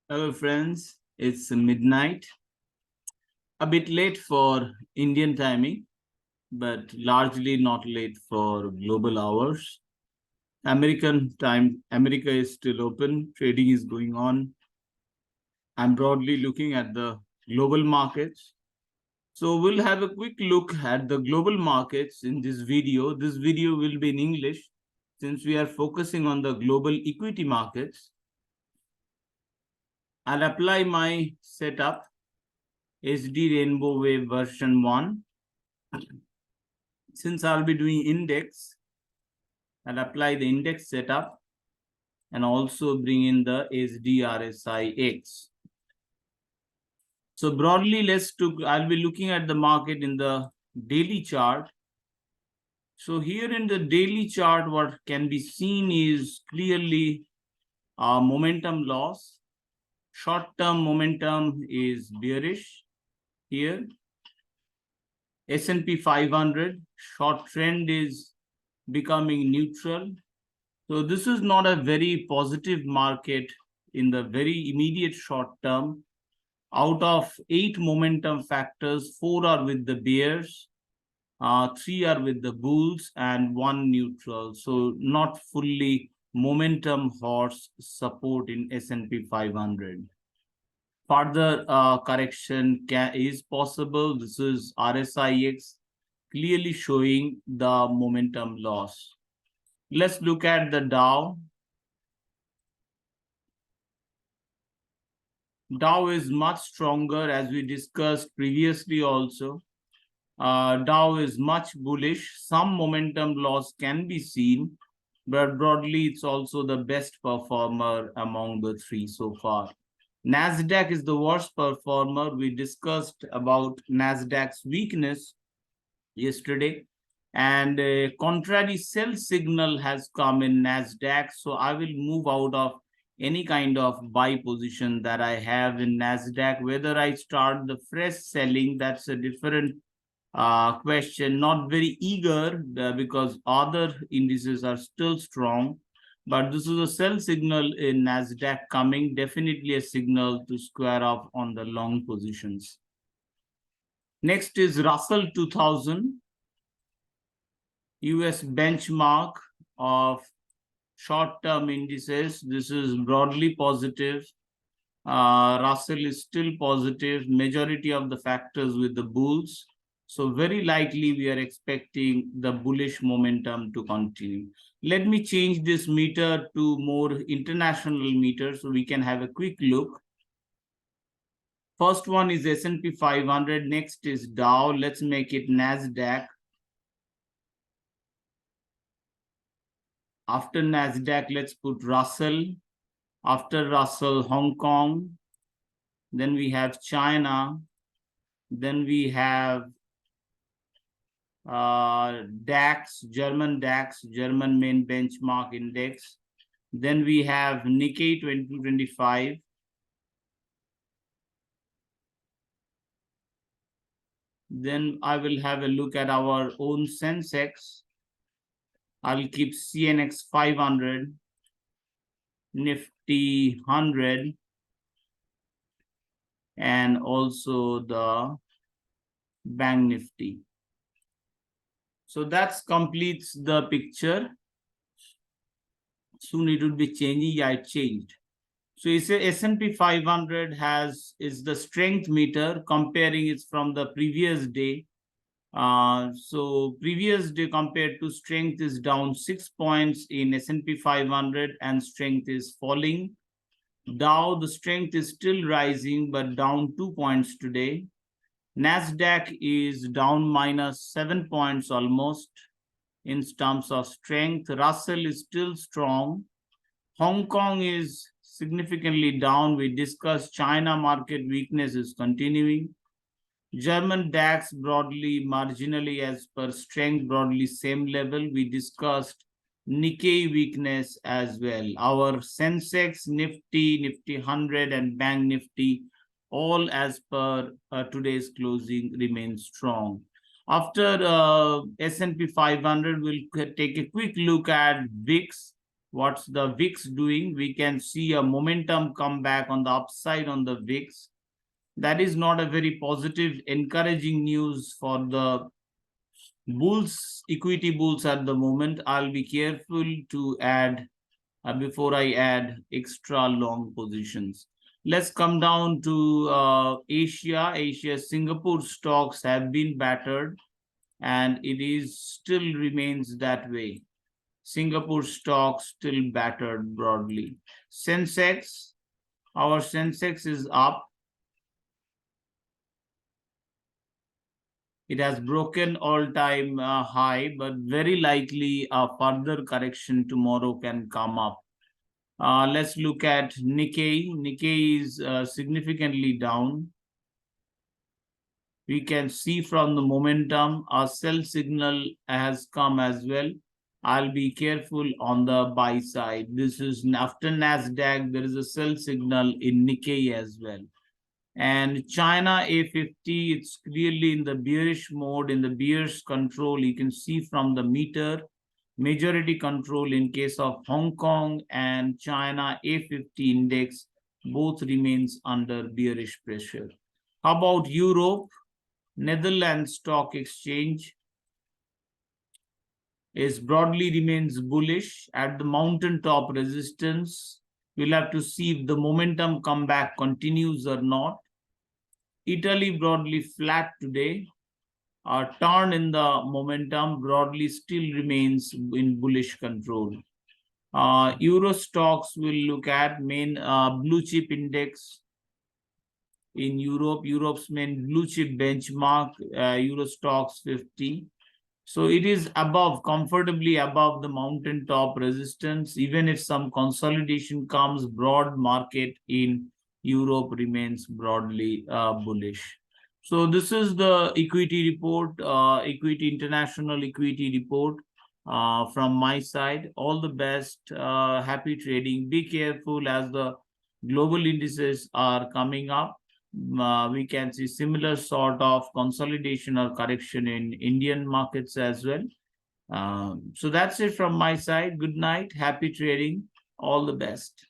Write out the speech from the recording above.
Hello, friends. It's midnight, a bit late for Indian timing, but largely not late for global hours. American time, America is still open, trading is going on. I'm broadly looking at the global markets. So we'll have a quick look at the global markets in this video. This video will be in English since we are focusing on the global equity markets. I'll apply my setup SD Rainbow Wave version 1. Since I'll be doing index, I'll apply the index setup and also bring in the SDRSI-X. So broadly, I'll be looking at the market in the daily chart. So here in the daily chart, what can be seen is clearly momentum loss. Short-term momentum is bearish here. S&P 500 short trend is becoming neutral. So this is not a very positive market in the very immediate short term. Out of 8 momentum factors, 4 are with the bears, 3 are with the bulls, and 1 neutral. So not fully momentum horse support in S&P 500. Further correction is possible. This is RSIX clearly showing the momentum loss. Let's look at the Dow. Dow is much stronger as we discussed previously also. Dow is much bullish. Some momentum loss can be seen, but broadly it's also the best performer among the three so far. Nasdaq is the worst performer. We discussed about Nasdaq's weakness yesterday, and a contrary sell signal has come in Nasdaq. So I will move out of any kind of buy position that I have in Nasdaq. Whether I start the fresh selling, that's a different question. Not very eager because other indices are still strong. But this is a sell signal in Nasdaq coming, definitely a signal to square off on the long positions. Next is Russell 2000, US benchmark of short-term indices. This is broadly positive. Russell is still positive. Majority of the factors with the bulls. So very likely we are expecting the bullish momentum to continue. Let me change this meter to more international meter so we can have a quick look. First one is S&P 500. Next is Dow. Let's make it Nasdaq. After Nasdaq, let's put Russell. After Russell, Hong Kong. Then we have China. Then we have DAX, German main benchmark index. Then we have Nikkei 2025. Then I will have a look at our own Sensex. I'll keep CNX 500, Nifty 100, and also the Bank Nifty. So that completes the picture. Soon it will be changing. Yeah, it changed. So it's a S&P 500 is the strength meter comparing it from the previous day. So previous day compared to strength is down 6 points in S&P 500 and strength is falling. Dow, the strength is still rising but down 2 points today. Nasdaq is down -7 points almost in terms of strength. Russell is still strong. Hong Kong is significantly down. We discussed China market weakness is continuing. German DAX broadly marginally as per strength, broadly same level. We discussed Nikkei weakness as well. Our Sensex, Nifty, Nifty 100 and Bank Nifty all as per today's closing remain strong. After S&P 500, we'll take a quick look at VIX. What's the VIX doing? We can see a momentum come back on the upside on the VIX. That is not a very positive, encouraging news for the bulls, equity bulls at the moment. I'll be careful to add before I add extra long positions. Let's come down to Asia. Asia, Singapore stocks have been battered and it is still remains that way. Singapore stocks still battered broadly. Sensex, our Sensex is up. It has broken all-time high, but very likely a further correction tomorrow can come up. Let's look at Nikkei. Nikkei is significantly down. We can see from the momentum, a sell signal has come as well. I'll be careful on the buy side. This is after Nasdaq, there is a sell signal in Nikkei as well. And China A50, it's clearly in the bearish mode, in the bearish control. You can see from the meter, majority control in case of Hong Kong and China A50 index, both remains under bearish pressure. How about Europe? Netherlands Stock Exchange is broadly remains bullish at the mountaintop resistance. We'll have to see if the momentum comeback continues or not. Italy broadly flat today. A turn in the momentum broadly still remains in bullish control. Euro stocks will look at main blue chip index in Europe. Europe's main blue chip benchmark, Euro stocks 50. So it is above, comfortably above the mountaintop resistance. Even if some consolidation comes, broad market in Europe remains broadly bullish. So this is the equity report, equity international equity report from my side. All the best, happy trading. Be careful as the global indices are coming up. We can see similar sort of consolidation or correction in Indian markets as well. So that's it from my side. Good night, happy trading, all the best.